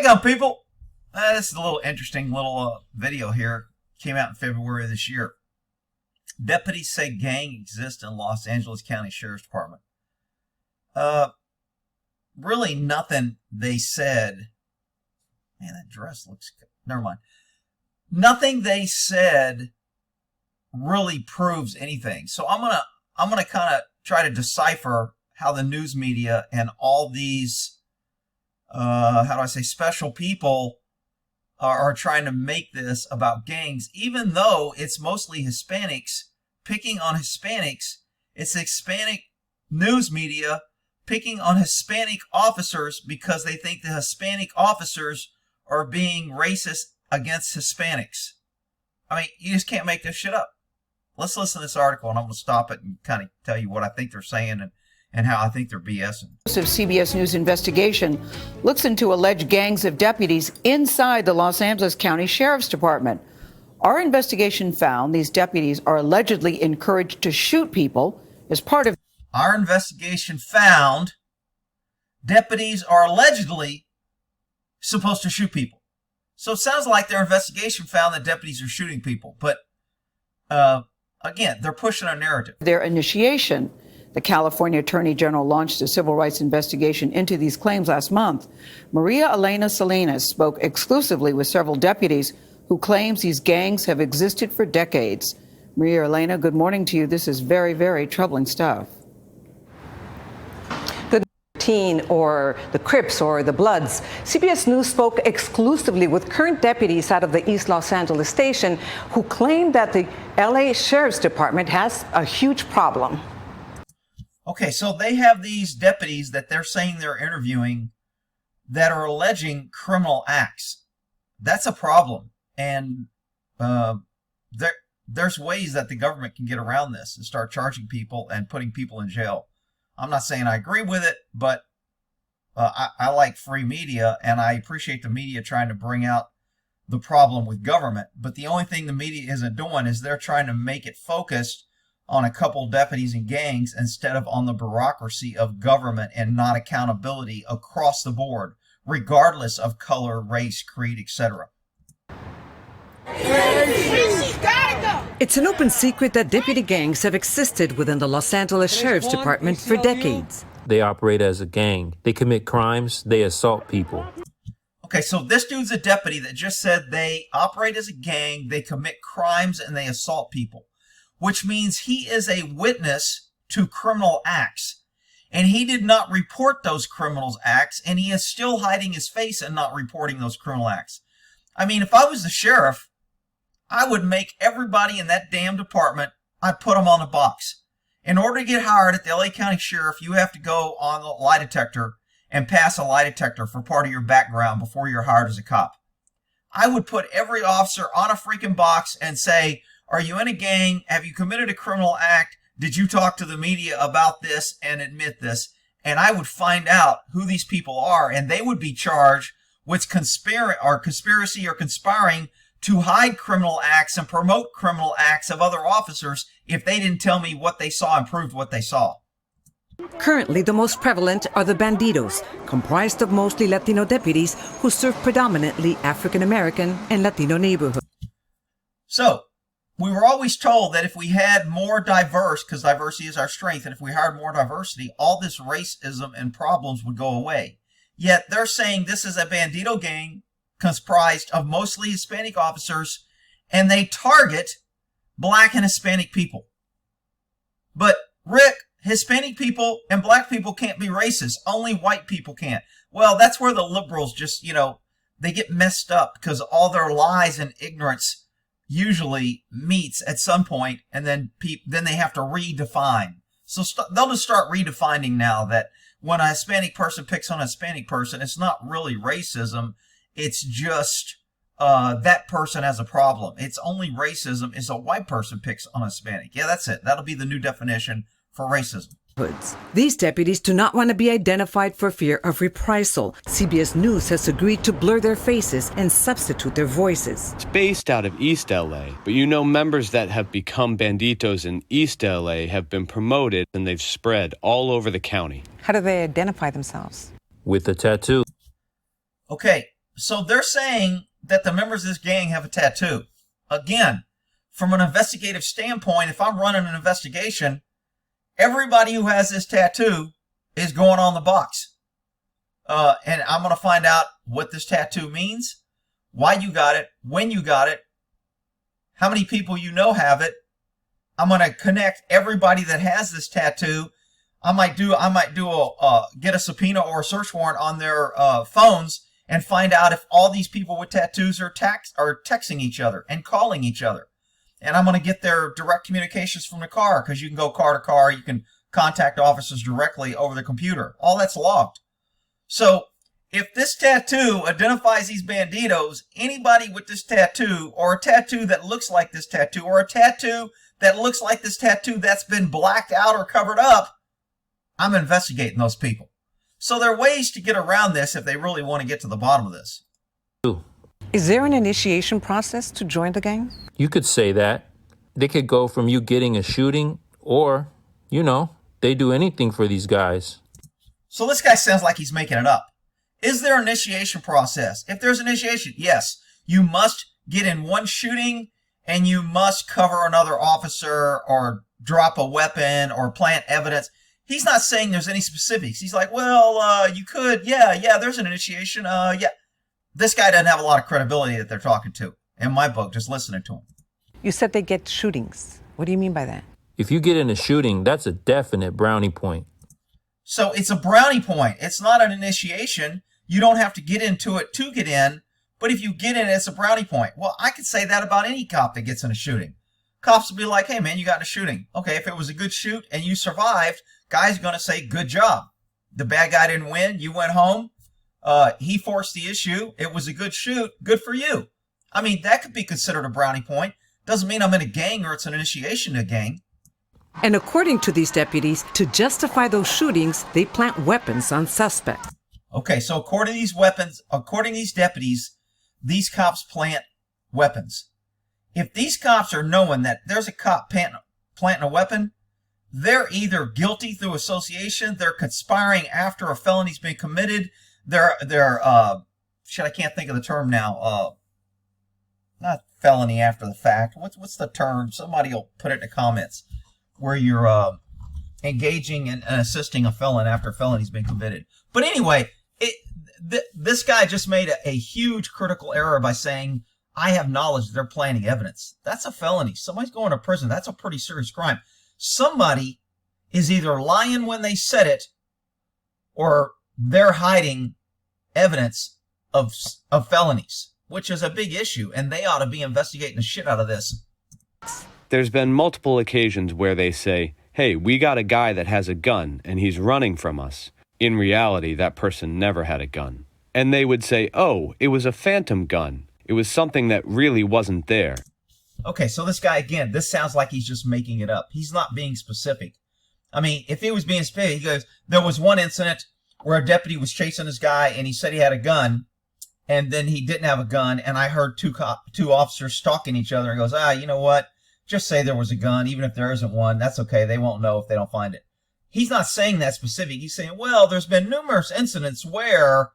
Hey, gun people. This is a little interesting little video here. Came out in February of this year. Deputies say gang exists in Los Angeles County Sheriff's Department. Really nothing they said. Man, that dress looks good. Never mind. Nothing they said really proves anything. So I'm gonna kind of try to decipher how the news media and all these special people are trying to make this about gangs, even though it's mostly Hispanics picking on Hispanics. It's Hispanic news media picking on Hispanic officers because they think the Hispanic officers are being racist against Hispanics. I mean, you just can't make this shit up. Let's listen to this article, and I'm going to stop it and kind of tell you what I think they're saying and how I think they're BSing. CBS News investigation looks into alleged gangs of deputies inside the Los Angeles County Sheriff's Department. Our investigation found these deputies are allegedly encouraged to shoot people as part of... Our investigation found deputies are allegedly supposed to shoot people. So it sounds like their investigation found that deputies are shooting people. But, again, they're pushing a narrative. Their initiation, the California Attorney General launched a civil rights investigation into these claims last month. Maria Elena Salinas spoke exclusively with several deputies who claims these gangs have existed for decades. Maria Elena, good morning to you. This is very, very troubling stuff. Or the Crips or the Bloods. CBS News spoke exclusively with current deputies out of the East Los Angeles station who claim that the LA Sheriff's Department has a huge problem. Okay, so they have these deputies that they're saying they're interviewing that are alleging criminal acts. That's a problem. And there's ways that the government can get around this and start charging people and putting people in jail. I'm not saying I agree with it, but I like free media, and I appreciate the media trying to bring out the problem with government. But the only thing the media isn't doing is they're trying to make it focused on a couple deputies and gangs instead of on the bureaucracy of government and not accountability across the board, regardless of color, race, creed, etc. It's an open secret that deputy gangs have existed within the Los Angeles Sheriff's Department for decades. They operate as a gang. They commit crimes. They assault people. Okay, so this dude's a deputy that just said they operate as a gang, they commit crimes, and they assault people, which means he is a witness to criminal acts. And he did not report those criminal acts, and he is still hiding his face and not reporting those criminal acts. I mean, if I was the sheriff, I would make everybody in that damn department, I'd put them on the box. In order to get hired at the LA County Sheriff, you have to go on the lie detector and pass a lie detector for part of your background before you're hired as a cop. I would put every officer on a freaking box and say, are you in a gang? Have you committed a criminal act? Did you talk to the media about this and admit this? And I would find out who these people are, and they would be charged with conspiracy or conspiring to hide criminal acts and promote criminal acts of other officers if they didn't tell me what they saw and proved what they saw. Currently, the most prevalent are the bandidos, comprised of mostly Latino deputies who serve predominantly African-American and Latino neighborhoods. So, we were always told that if we had more diverse, because diversity is our strength, and if we hired more diversity, all this racism and problems would go away. Yet they're saying this is a bandito gang comprised of mostly Hispanic officers, and they target black and Hispanic people. But, Rick, Hispanic people and black people can't be racist. Only white people can't. Well, that's where the liberals just, they get messed up because all their lies and ignorance usually meets at some point, and then they have to redefine. So they'll just start redefining now that when a Hispanic person picks on a Hispanic person, it's not really racism. It's just that person has a problem. It's only racism is a white person picks on a Hispanic. Yeah, that's it. That'll be the new definition for racism. These deputies do not want to be identified for fear of reprisal. CBS News has agreed to blur their faces and substitute their voices. It's based out of East LA, but members that have become banditos in East LA have been promoted and they've spread all over the county. How do they identify themselves? With a tattoo. Okay, So they're saying that the members of this gang have a tattoo. Again, from an investigative standpoint, if I'm running an investigation, everybody who has this tattoo is going on the box. And I'm going to find out what this tattoo means, why you got it, when you got it, how many people you know have it. I'm going to connect everybody that has this tattoo. I might get a subpoena or a search warrant on their phones and find out if all these people with tattoos are texting each other and calling each other. And I'm going to get their direct communications from the car, because you can go car to car. You can contact officers directly over the computer. All that's logged. So if this tattoo identifies these banditos, anybody with this tattoo, or a tattoo that looks like this tattoo, or a tattoo that looks like this tattoo that's been blacked out or covered up, I'm investigating those people. So there are ways to get around this if they really want to get to the bottom of this. Is there an initiation process to join the gang? You could say that. They could go from you getting a shooting, or, they do anything for these guys. So this guy sounds like he's making it up. Is there an initiation process? If there's initiation, yes. You must get in one shooting, and you must cover another officer, or drop a weapon, or plant evidence. He's not saying there's any specifics. He's like, well, you could, yeah, there's an initiation, yeah. This guy doesn't have a lot of credibility that they're talking to, in my book, just listening to him. You said they get shootings. What do you mean by that? If you get in a shooting, that's a definite brownie point. So it's a brownie point. It's not an initiation. You don't have to get into it to get in, but if you get in, it's a brownie point. Well, I could say that about any cop that gets in a shooting. Cops will be like, hey, man, you got in a shooting. Okay, if it was a good shoot and you survived, guy's going to say, good job. The bad guy didn't win. You went home. He forced the issue. It was a good shoot. Good for you. I mean, that could be considered a brownie point. Doesn't mean I'm in a gang or it's an initiation to a gang. And according to these deputies, to justify those shootings, they plant weapons on suspects. Okay, so according to these deputies, these cops plant weapons. If these cops are knowing that there's a cop planting a weapon, they're either guilty through association, they're conspiring after a felony's been committed, I can't think of the term now. Not felony after the fact. What's the term? Somebody will put it in the comments. Where you're engaging and assisting a felon after a felony's been committed. But anyway, this guy just made a huge critical error by saying, I have knowledge that they're planting evidence. That's a felony. Somebody's going to prison. That's a pretty serious crime. Somebody is either lying when they said it, or they're hiding evidence of felonies, which is a big issue, and they ought to be investigating the shit out of this. There's been multiple occasions where they say, hey, we got a guy that has a gun and he's running from us. In reality, that person never had a gun. And they would say, oh, it was a phantom gun. It was something that really wasn't there. Okay, so this guy, again, this sounds like he's just making it up. He's not being specific. I mean, if he was being specific, he goes, there was one incident where a deputy was chasing this guy and he said he had a gun, and then he didn't have a gun, and I heard two officers stalking each other, and goes, you know what? Just say there was a gun, even if there isn't one. That's okay. They won't know if they don't find it. He's not saying that specific. He's saying, well, there's been numerous incidents where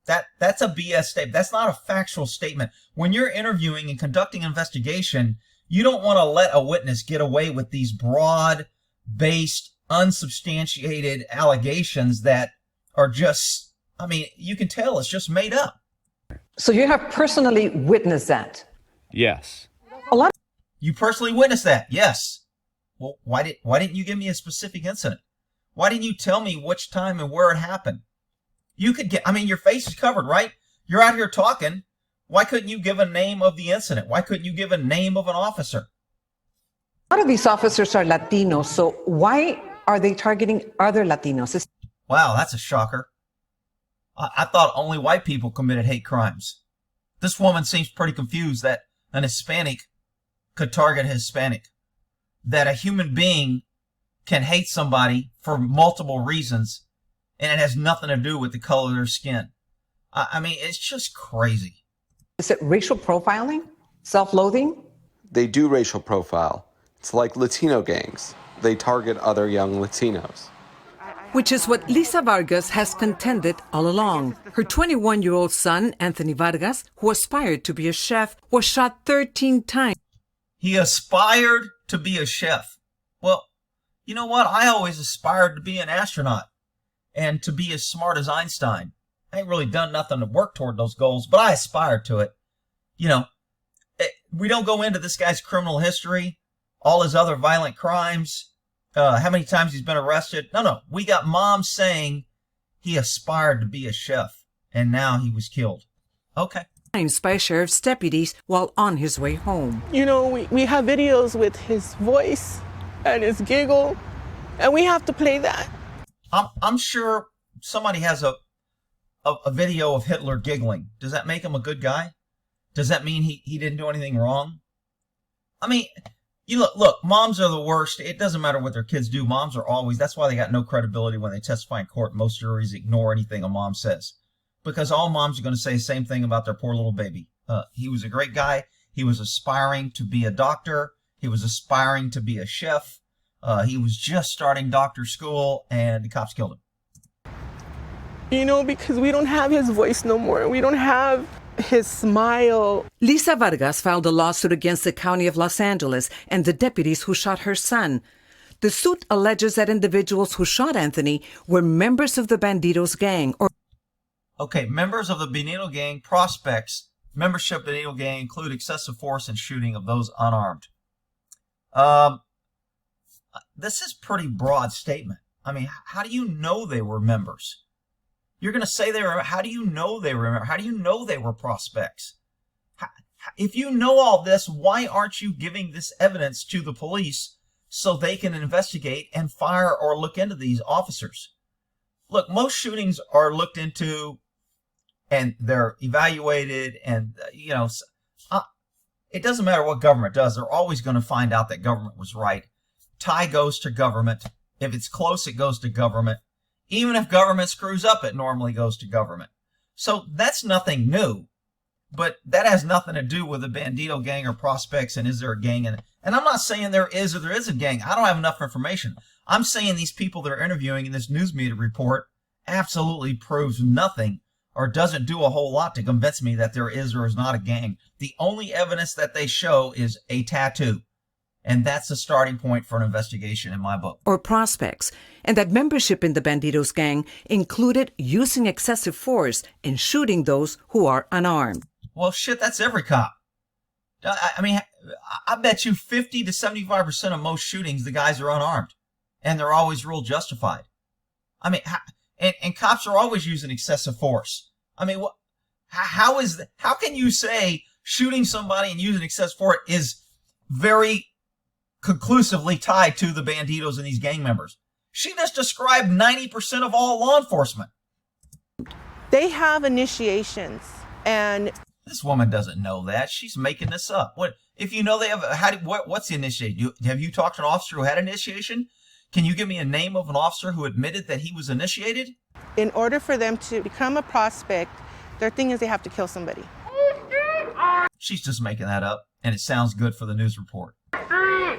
that's a BS statement. That's not a factual statement. When you're interviewing and conducting an investigation, you don't want to let a witness get away with these broad-based, unsubstantiated allegations that are just, I mean, you can tell it's just made up. So you have personally witnessed that? Yes. You personally witnessed that? Yes. Well, why didn't you give me a specific incident? Why didn't you tell me which time and where it happened? You could get, I mean, your face is covered, right? You're out here talking. Why couldn't you give a name of the incident? Why couldn't you give a name of an officer? A lot of these officers are Latinos, so why are they targeting other Latinos? Wow, that's a shocker. I thought only white people committed hate crimes. This woman seems pretty confused that an Hispanic could target a Hispanic. That a human being can hate somebody for multiple reasons, and it has nothing to do with the color of their skin. I mean, it's just crazy. Is it racial profiling? Self-loathing? They do racial profile. It's like Latino gangs. They target other young Latinos. which is what Lisa Vargas has contended all along. Her 21-year-old son, Anthony Vargas, who aspired to be a chef, was shot 13 times. He aspired to be a chef. Well, you know what? I always aspired to be an astronaut and to be as smart as Einstein. I ain't really done nothing to work toward those goals, but I aspired to it. You know, we don't go into this guy's criminal history, all his other violent crimes, how many times he's been arrested. No. We got mom saying he aspired to be a chef, and now he was killed. Okay. By sheriff's deputies while on his way home. You know, we have videos with his voice and his giggle, and we have to play that. I'm sure somebody has a video of Hitler giggling. Does that make him a good guy? Does that mean he didn't do anything wrong? I mean, you look, moms are the worst. It doesn't matter what their kids do. Moms are always, that's why they got no credibility when they testify in court. Most juries ignore anything a mom says, because all moms are going to say the same thing about their poor little baby. He was a great guy. He was aspiring to be a doctor. He was aspiring to be a chef. He was just starting doctor school, and the cops killed him. You know, because we don't have his voice no more. We don't have his smile. Lisa Vargas filed a lawsuit against the County of Los Angeles and the deputies who shot her son. The suit alleges that individuals who shot Anthony were members of the Bandidos gang. Okay, members of the Bandido gang prospects. Membership of the Bandido gang include excessive force and shooting of those unarmed. This is pretty broad statement. I mean, how do you know they were members? You're going to say they were, how do you know they were, how do you know they were prospects? If you know all this, why aren't you giving this evidence to the police so they can investigate and fire or look into these officers? Look, most shootings are looked into and they're evaluated, and, you know, it doesn't matter what government does. They're always going to find out that government was right. Tie goes to government. If it's close, it goes to government. Even if government screws up, it normally goes to government. So that's nothing new, but that has nothing to do with the Bandido gang or prospects and is there a gang in it. And I'm not saying there is or there is a gang. I don't have enough information. I'm saying these people they're interviewing in this news media report absolutely proves nothing or doesn't do a whole lot to convince me that there is or is not a gang. The only evidence that they show is a tattoo. And that's the starting point for an investigation in my book. Or prospects, and that membership in the Bandidos gang included using excessive force and shooting those who are unarmed. Well, shit, that's every cop. I mean, I bet you 50 to 75% of most shootings, the guys are unarmed. And they're always real justified. I mean, and cops are always using excessive force. I mean, how can you say shooting somebody and using excessive force is very conclusively tied to the Bandidos and these gang members? She just described 90% of all law enforcement. They have initiations, and this woman doesn't know that. She's making this up. What if you know they have? What's the initiation? Have you talked to an officer who had initiation? Can you give me a name of an officer who admitted that he was initiated? In order for them to become a prospect, their thing is they have to kill somebody. She's just making that up, and it sounds good for the news report.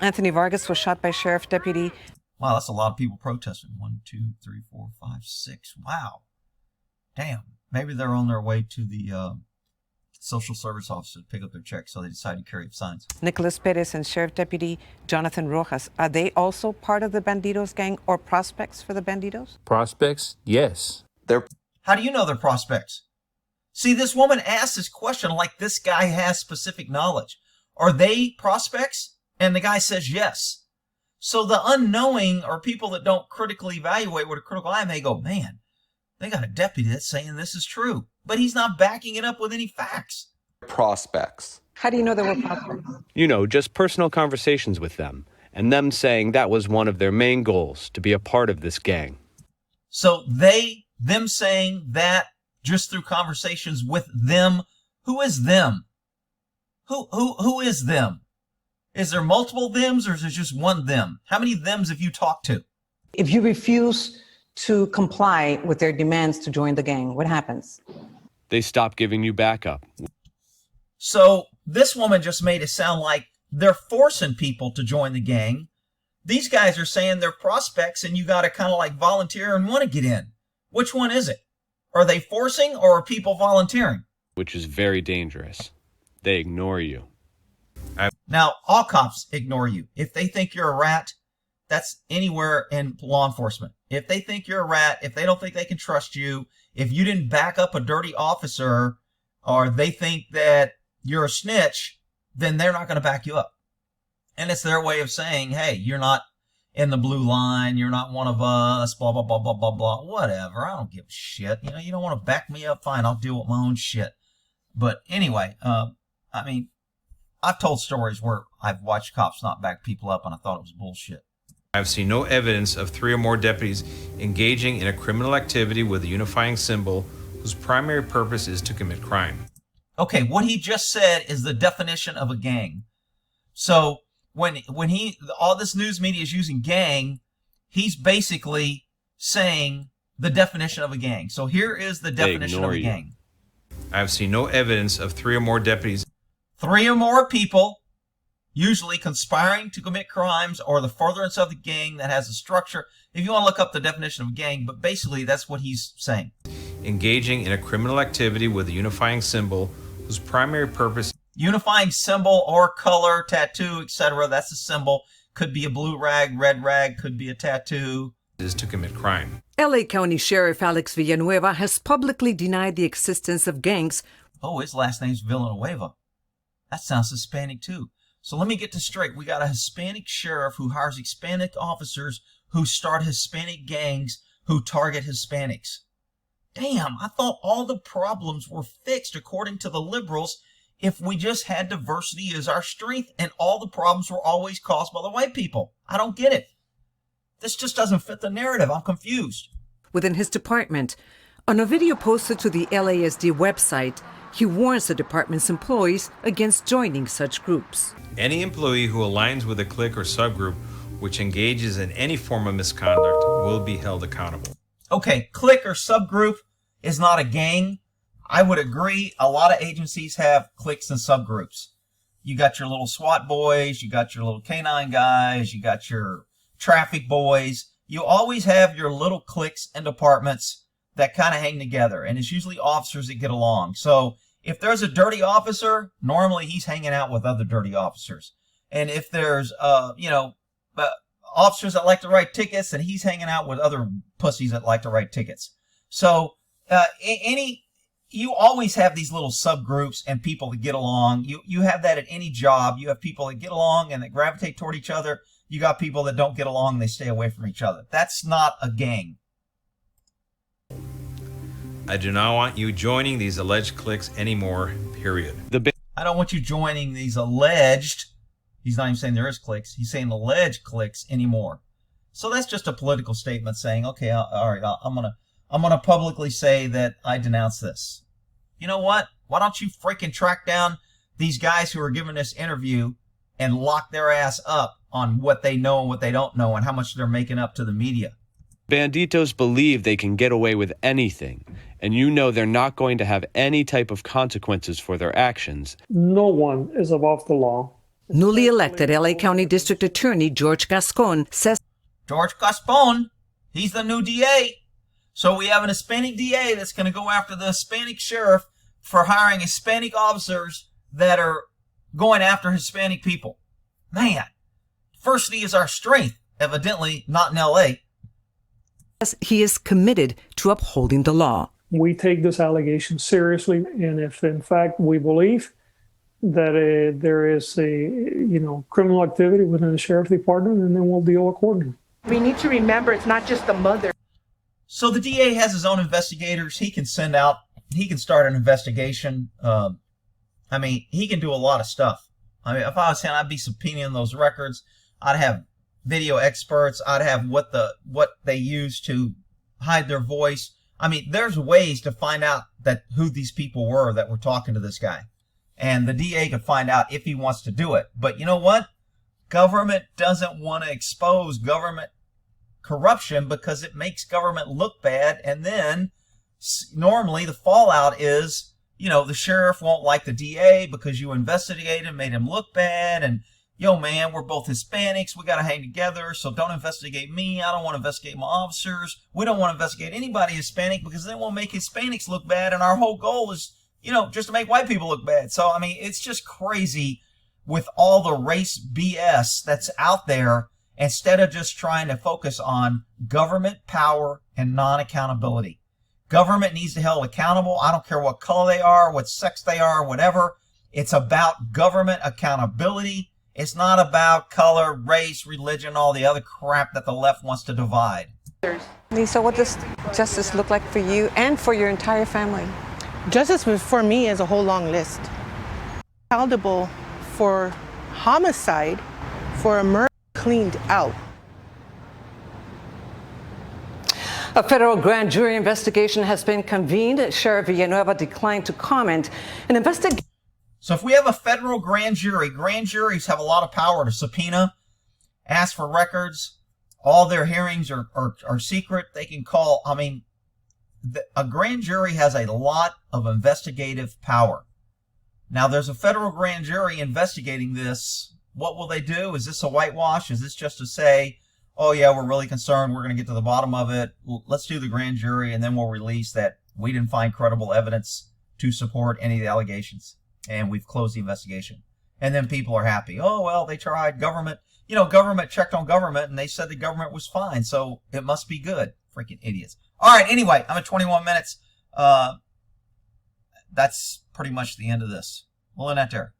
Anthony Vargas was shot by sheriff deputy. Wow, that's a lot of people protesting. 1, 2, 3, 4, 5, 6. Wow. Damn. Maybe they're on their way to the social service officer to pick up their check, so they decided to carry up signs. Nicholas Perez and Sheriff Deputy Jonathan Rojas, are they also part of the Bandidos gang or prospects for the Bandidos? Prospects? Yes. How do you know they're prospects? See, this woman asked this question like this guy has specific knowledge. Are they prospects? And the guy says yes. So the unknowing or people that don't critically evaluate with a critical eye may go, man, they got a deputy that's saying this is true. But he's not backing it up with any facts. Prospects. How do you know they were prospects? You know, just personal conversations with them, and them saying that was one of their main goals, to be a part of this gang. So them saying that just through conversations with them, who is them? Who is them? Is there multiple thems or is there just one them? How many thems have you talked to? If you refuse to comply with their demands to join the gang, what happens? They stop giving you backup. So this woman just made it sound like they're forcing people to join the gang. These guys are saying they're prospects and you got to kind of like volunteer and want to get in. Which one is it? Are they forcing or are people volunteering? which is very dangerous. They ignore you. Now, all cops ignore you. If they think you're a rat, that's anywhere in law enforcement. If they think you're a rat, if they don't think they can trust you, if you didn't back up a dirty officer, or they think that you're a snitch, then they're not going to back you up. And it's their way of saying, hey, you're not in the blue line, you're not one of us, blah, blah, blah, blah, blah, blah, whatever. I don't give a shit. You know, you don't want to back me up, fine, I'll deal with my own shit. But anyway, I mean, I've told stories where I've watched cops not back people up and I thought it was bullshit. I've seen no evidence of 3 or more deputies engaging in a criminal activity with a unifying symbol whose primary purpose is to commit crime. Okay, what he just said is the definition of a gang. So when all this news media is using gang, he's basically saying the definition of a gang. So here is the definition of a gang. I've seen no evidence of 3 or more deputies. 3 or more people, usually conspiring to commit crimes or the furtherance of the gang that has a structure. If you want to look up the definition of a gang, but basically that's what he's saying. Engaging in a criminal activity with a unifying symbol whose primary purpose. Unifying symbol or color, tattoo, etc. That's a symbol. Could be a blue rag, red rag, could be a tattoo. Is to commit crime. LA County Sheriff Alex Villanueva has publicly denied the existence of gangs. Oh, his last name's Villanueva. That sounds Hispanic too. So let me get this straight. We got a Hispanic sheriff who hires Hispanic officers who start Hispanic gangs who target Hispanics. Damn, I thought all the problems were fixed according to the liberals if we just had diversity as our strength and all the problems were always caused by the white people. I don't get it. This just doesn't fit the narrative. I'm confused. Within his department, on a video posted to the LASD website, he warns the department's employees against joining such groups. Any employee who aligns with a clique or subgroup which engages in any form of misconduct will be held accountable. Okay, clique or subgroup is not a gang. I would agree. A lot of agencies have cliques and subgroups. You got your little SWAT boys, you got your little canine guys, you got your traffic boys. You always have your little cliques and departments that kind of hang together, and it's usually officers that get along. So if there's a dirty officer, normally he's hanging out with other dirty officers. And if there's officers that like to write tickets, and he's hanging out with other pussies that like to write tickets. So you always have these little subgroups and people that get along. You have that at any job. You have people that get along and that gravitate toward each other. You got people that don't get along and they stay away from each other. That's not a gang. I do not want you joining these alleged cliques anymore, period. I don't want you joining these alleged, he's not even saying there is cliques, he's saying alleged cliques anymore. So that's just a political statement saying, okay, all right, I'm gonna publicly say that I denounce this. You know what? Why don't you freaking track down these guys who are giving this interview and lock their ass up on what they know and what they don't know and how much they're making up to the media? Banditos believe they can get away with anything, and you know they're not going to have any type of consequences for their actions. No one is above the law. Newly elected LA County District Attorney George Gascon says George Gascon, he's the new DA. So we have an Hispanic DA that's going to go after the Hispanic sheriff for hiring Hispanic officers that are going after Hispanic people. Man, diversity is our strength, evidently not in LA. he is committed to upholding the law. We take this allegation seriously, and if in fact we believe that there is criminal activity within the sheriff's department, and then we'll deal accordingly. We need to remember it's not just the mother. So the DA has his own investigators. He can start an investigation. He can do a lot of stuff. I mean, if I was saying, I'd be subpoenaing those records. I'd have video experts. I'd have what they use to hide their voice. I mean, there's ways to find out who these people were that were talking to this guy. And the DA can find out if he wants to do it. But you know what? Government doesn't want to expose government corruption because it makes government look bad. And then normally the fallout is, the sheriff won't like the DA because you investigated, made him look bad. And yo, man, we're both Hispanics. We got to hang together. So don't investigate me. I don't want to investigate my officers. We don't want to investigate anybody Hispanic because then we'll make Hispanics look bad. And our whole goal is, just to make white people look bad. So, I mean, it's just crazy with all the race BS that's out there instead of just trying to focus on government power and non-accountability. Government needs to be held accountable. I don't care what color they are, what sex they are, whatever. It's about government accountability. It's not about color, race, religion, all the other crap that the left wants to divide. Lisa, what does justice look like for you and for your entire family? Justice for me is a whole long list. Accountable for homicide, for a murder cleaned out. A federal grand jury investigation has been convened. Sheriff Villanueva declined to comment. An investigation. So if we have a federal grand juries have a lot of power to subpoena, ask for records. All their hearings are secret. They can call. I mean, a grand jury has a lot of investigative power. Now, there's a federal grand jury investigating this. What will they do? Is this a whitewash? Is this just to say, oh, yeah, we're really concerned. We're going to get to the bottom of it. Let's do the grand jury, and then we'll release that we didn't find credible evidence to support any of the allegations, and we've closed the investigation. And then people are happy. Oh, well, they tried. Government checked on government, and they said the government was fine, so it must be good. Freaking idiots. All right, anyway, I'm at 21 minutes. That's pretty much the end of this. We'll end that there.